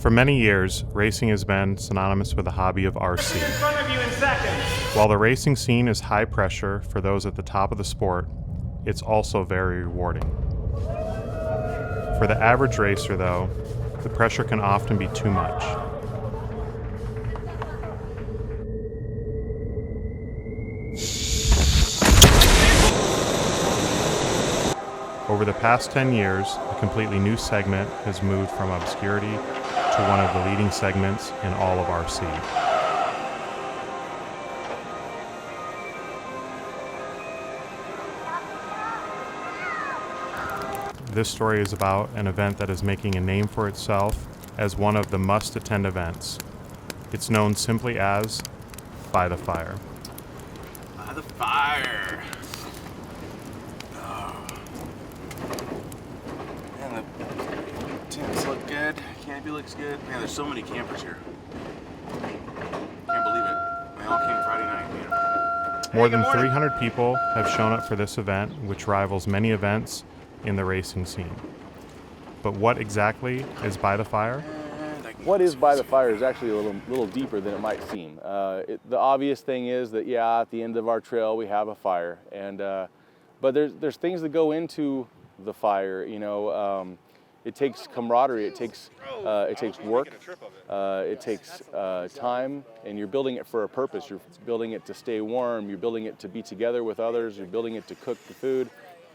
For many years, racing has been synonymous with the hobby of RC. In front of you in seconds. While the racing scene is high pressure for those at the top of the sport, it's also very rewarding. For the average racer, though, the pressure can often be too much. Over the past 10 years, a completely new segment has moved from obscurity to one of the leading segments in all of RC. This story is about an event that is making a name for itself as one of the must-attend events. It's known simply as By the Fire. By the Fire. Oh. Man, the tents look good. Canopy looks good. Man, there's so many campers here. Can't believe it. They all came Friday night. More than 300 people have shown up for this event, which rivals many events in the racing scene. But what exactly is By the Fire? What is By the Fire is actually a little deeper than it might seem. The obvious thing is that, yeah, at the end of our trail we have a fire, and but there's things that go into the fire. You know, it takes camaraderie, it takes work, it takes time, and you're building it for a purpose. You're building it to stay warm. You're building it to be together with others. You're building it to cook the food.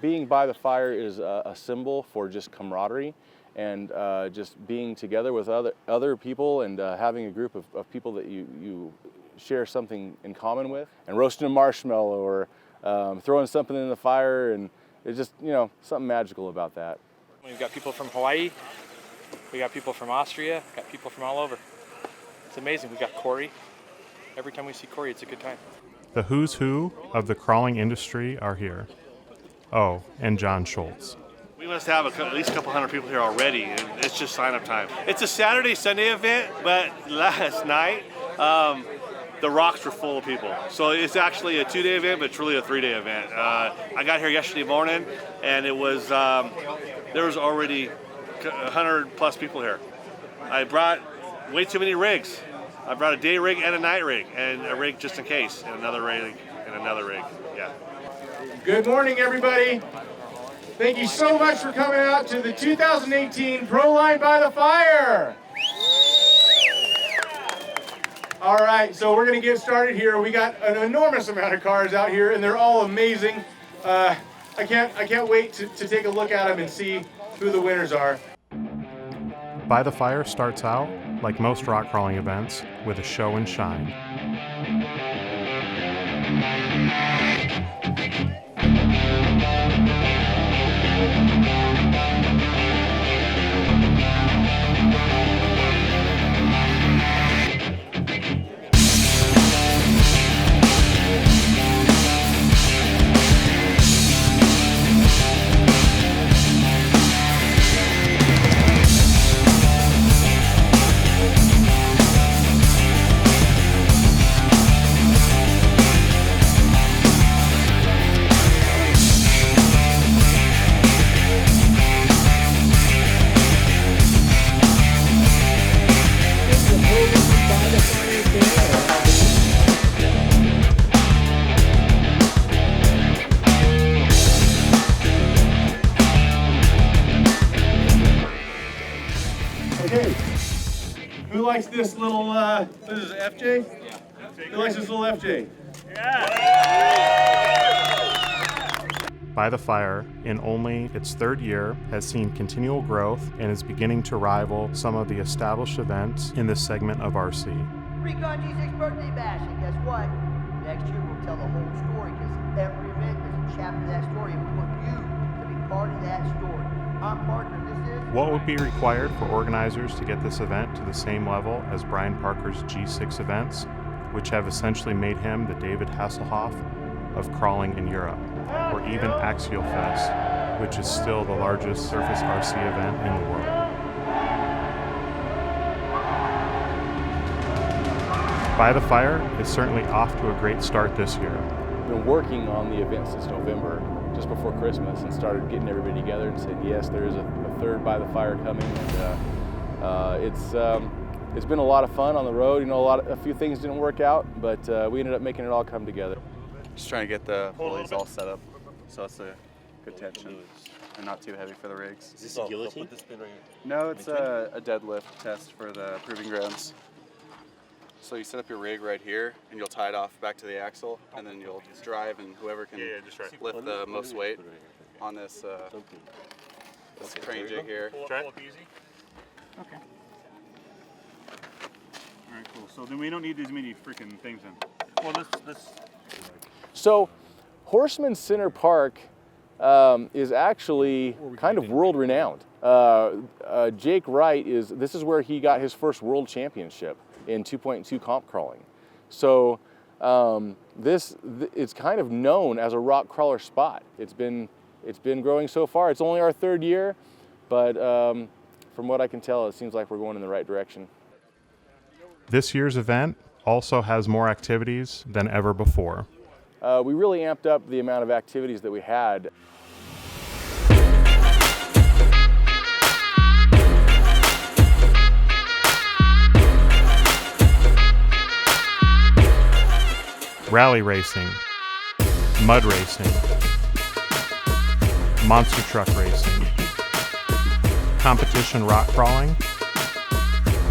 Being by the fire is a symbol for just camaraderie and just being together with other people and having a group of people that you share something in common with. And roasting a marshmallow or throwing something in the fire, and it's just, you know, something magical about that. We've got people from Hawaii, we got people from Austria, got people from all over. It's amazing. We've got Corey. Every time we see Corey, it's a good time. The who's who of the crawling industry are here. Oh, and John Schultz. We must have at least a couple hundred people here already, and it's just sign-up time. It's a Saturday-Sunday event, but last night, the rocks were full of people. So it's actually a 2-day event, but it's really a 3-day event. I got here yesterday morning, and it was there was already 100+ people here. I brought way too many rigs. I brought a day rig and a night rig, and a rig just in case, and another rig, and another rig, yeah. Good morning, everybody. Thank you so much for coming out to the 2018 Pro Line By the Fire. All right, so we're going to get started here. We got an enormous amount of cars out here, and they're all amazing. I can't wait to take a look at them and see who the winners are. By the Fire starts out, like most rock crawling events, with a show and shine. Okay, who likes this little, this is FJ? Yeah. Who likes this little FJ? By the Fire, in only its 3rd year, has seen continual growth and is beginning to rival some of the established events in this segment of RC. Recon G6 birthday bash, and guess what? Next year we'll tell the whole story, because every event is a chapter of that story, and we want you to be part of that story. I'm Parker, this is... What would be required for organizers to get this event to the same level as Brian Parker's G6 events, which have essentially made him the David Hasselhoff of crawling in Europe, or even Axial Fest, which is still the largest surface RC event in the world? By the Fire is certainly off to a great start this year. I've been working on the event since November, just before Christmas, and started getting everybody together and said, yes, there is a 3rd By the Fire coming, and It's been a lot of fun on the road. You know, a few things didn't work out, but we ended up making it all come together. Just trying to get the pulleys all set up so it's a good tension and not too heavy for the rigs. Is this a guillotine? No, it's a deadlift test for the proving grounds. So you set up your rig right here and you'll tie it off back to the axle and then you'll drive, and whoever can lift the most weight on this, this crane jig here. Try it. Okay. All right, cool. So then we don't need as many freaking things then. Well, let's. So, Horseman Center Park is actually kind of world renowned. Jake Wright this is where he got his first world championship in 2.2 comp crawling. So it's kind of known as a rock crawler spot. It's been growing so far. It's only our 3rd year, but from what I can tell, it seems like we're going in the right direction. This year's event also has more activities than ever before. We really amped up the amount of activities that we had. Rally racing, mud racing, monster truck racing, competition rock crawling,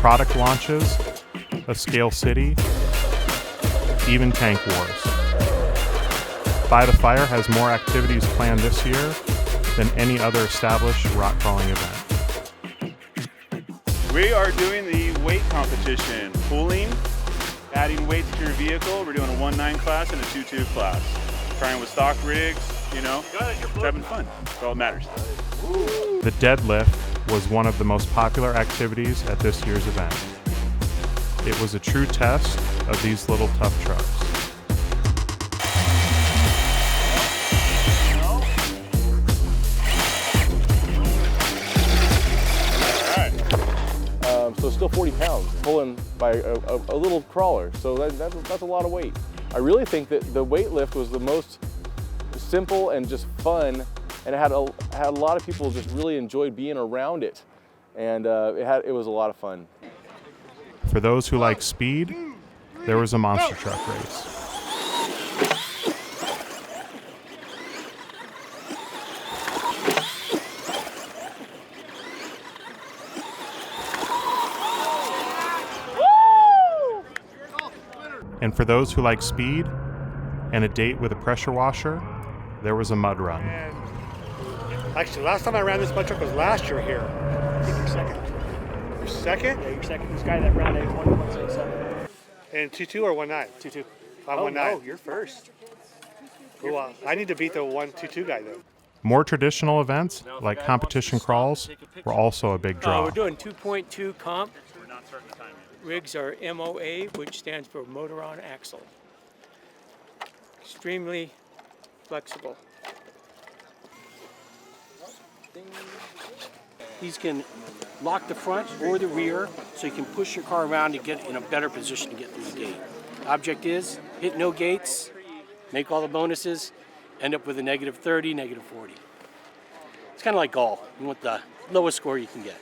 product launches, a scale city, even tank wars. By the Fire has more activities planned this year than any other established rock crawling event. We are doing the weight competition, pulling, adding weights to your vehicle. We're doing a 1.9 class and a 2.2 class. Trying with stock rigs, you know, it's having fun. That's all that matters. The deadlift was one of the most popular activities at this year's event. It was a true test of these little tough trucks. So still 40 pounds, pulling by a little crawler. So that's a lot of weight. I really think that the weight lift was the most simple and just fun, and it had a lot of people just really enjoyed being around it, and it was a lot of fun. For those who like speed, there was a monster truck race. And for those who like speed and a date with a pressure washer, there was a mud run. And actually, last time I ran this mud truck was last year here. I think you're second. You're second? Yeah, you're second. This guy that ran it 1.67. And 2.2 or 1.9? 2.2. I'm 1.9. No, you're first. Cool. I need to beat the 1.22 guy though. More traditional events, like competition crawls, were also a big draw. We're doing 2.2 comp. Rigs are MOA, which stands for motor on axle. Extremely flexible. These can lock the front or the rear, so you can push your car around to get in a better position to get through the gate. Object is hit no gates, make all the bonuses, end up with a -30, -40. It's kind of like golf. You want the lowest score you can get.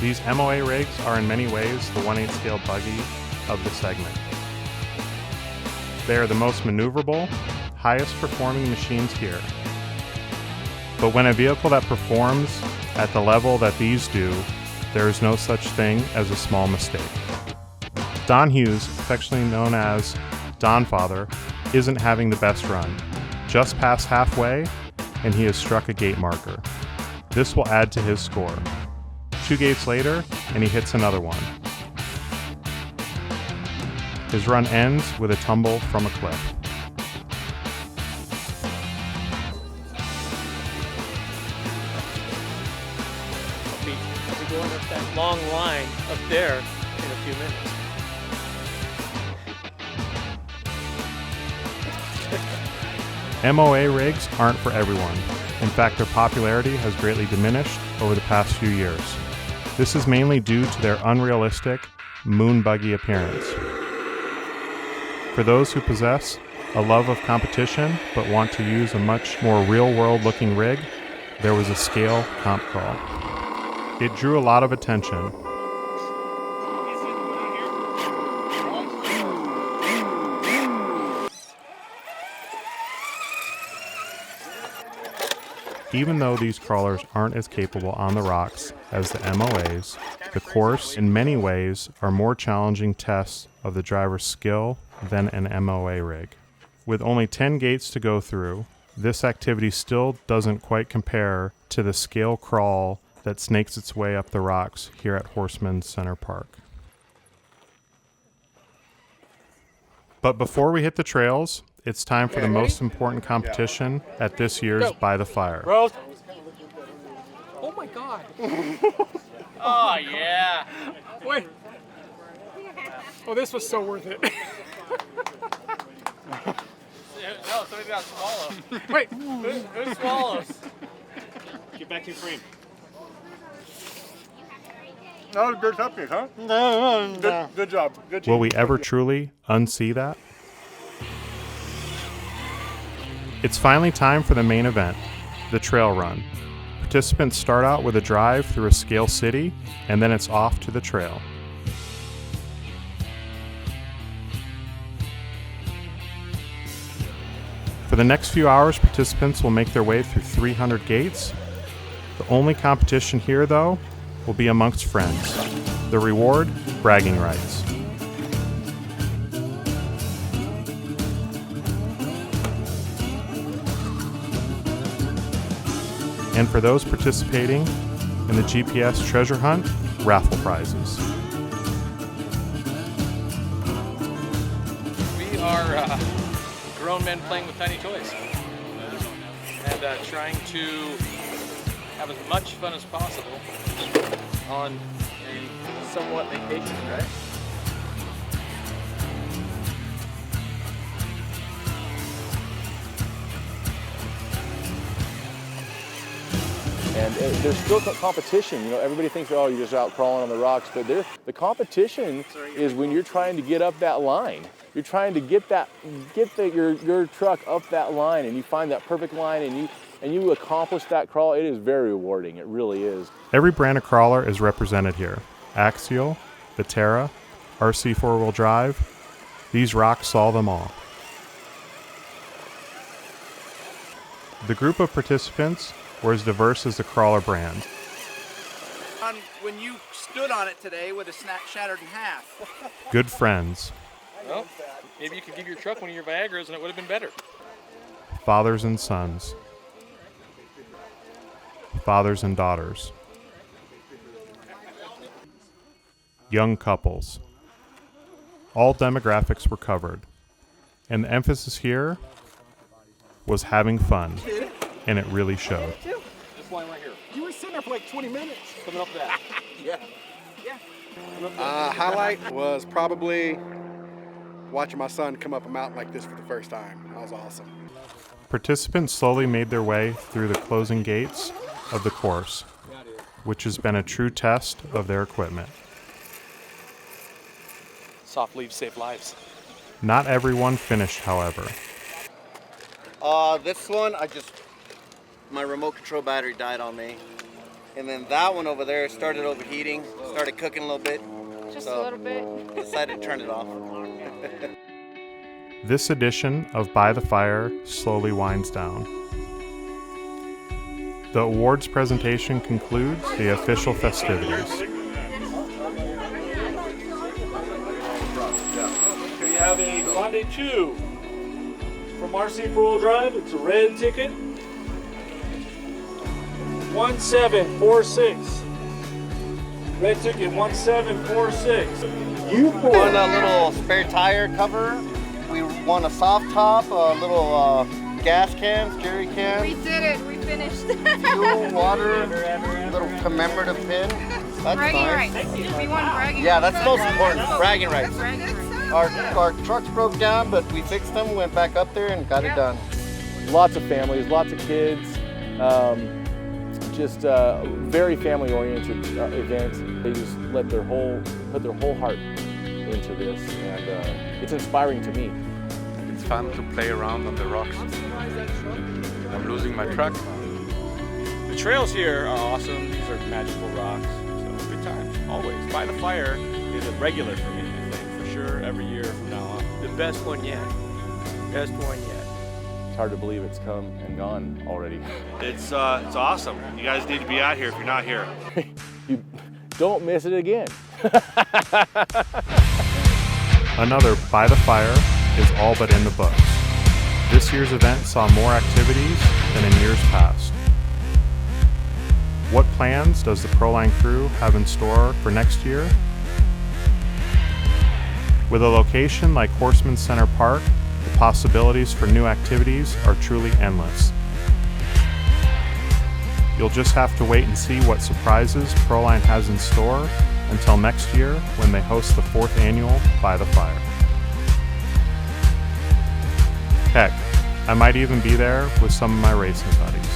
These MOA rigs are in many ways the 1/8 scale buggy of the segment. They are the most maneuverable, highest performing machines here. But when a vehicle that performs at the level that these do, there is no such thing as a small mistake. Don Hughes, affectionately known as Don Father, isn't having the best run. Just past halfway, and he has struck a gate marker. This will add to his score. 2 gates later, and he hits another one. His run ends with a tumble from a cliff. I'll be going up that long line up there in a few minutes. MOA rigs aren't for everyone. In fact, their popularity has greatly diminished over the past few years. This is mainly due to their unrealistic moon buggy appearance. For those who possess a love of competition, but want to use a much more real-world looking rig, there was a scale comp crawl. It drew a lot of attention. Even though these crawlers aren't as capable on the rocks as the MOAs, the course in many ways are more challenging tests of the driver's skill than an MOA rig. With only 10 gates to go through, this activity still doesn't quite compare to the scale crawl that snakes its way up the rocks here at Horseman Center Park. But before we hit the trails, it's time for the most important competition at this year's By the Fire. Rose. Oh my God. Oh, yeah. Wait. Oh, this was so worth it. No, somebody's got to swallow. Wait. Who swallows? Get back to your frame. That was a good cupcake, huh? No. Good job. Good job. Will we ever truly unsee that? It's finally time for the main event, the trail run. Participants start out with a drive through a scale city, and then it's off to the trail. For the next few hours, participants will make their way through 300 gates. The only competition here, though, will be amongst friends. The reward, bragging rights. And for those participating in the GPS treasure hunt, raffle prizes. We are grown men playing with tiny toys and trying to have as much fun as possible on a somewhat vacation, right? And there's still competition. You know, everybody thinks, oh, you're just out crawling on the rocks, but the competition is when you're trying to get up that line. You're trying to get your truck up that line, and you find that perfect line, and you accomplish that crawl. It is very rewarding. It really is. Every brand of crawler is represented here. Axial, Viterra, RC 4-wheel drive. These rocks saw them all. The group of participants were as diverse as the crawler brand. When you stood on it today with a snack shattered in half. Good friends. Well, maybe you could give your truck one of your Viagras and it would have been better. Fathers and sons. Fathers and daughters. Young couples. All demographics were covered. And the emphasis here was having fun. And it really showed. This line right here. You were sitting there for like 20 minutes. Coming up that. Yeah. Highlight was probably watching my son come up a mountain like this for the first time. That was awesome. Participants slowly made their way through the closing gates of the course, which has been a true test of their equipment. Soft leaves save lives. Not everyone finished, however. This one, my remote control battery died on me. And then that one over there started overheating, started cooking a little bit. Just a little bit. Decided to turn it off. This edition of By the Fire slowly winds down. The awards presentation concludes the official festivities. So you have a Grande 2 from RC 4-wheel drive. It's a red ticket. 1746. Red ticket 1746. You won a little spare tire cover. We won a soft top, a little gas cans, jerry cans. We did it. We finished. Fuel, water, little commemorative pin. That's bragging nice. rights. We won bragging Yeah, rights. that's the most important. Bragging rights. Bragging rights. Our trucks broke down, but we fixed them, went back up there, and got it done. Lots of families, lots of kids. Just a very family-oriented event. They just put their whole heart into this, and it's inspiring to me. It's fun to play around on the rocks. I'm losing my truck. The trails here are awesome. These are magical rocks. So good times, always. By the Fire is a regular for me, I think, for sure, every year from now on. The best one yet. Best one yet. It's hard to believe it's come and gone already. It's awesome. You guys need to be out here if you're not here. You don't miss it again. Another By the Fire is all but in the books. This year's event saw more activities than in years past. What plans does the Proline crew have in store for next year? With a location like Horseman Center Park, the possibilities for new activities are truly endless. You'll just have to wait and see what surprises Proline has in store until next year when they host the 4th annual By the Fire. Heck, I might even be there with some of my racing buddies.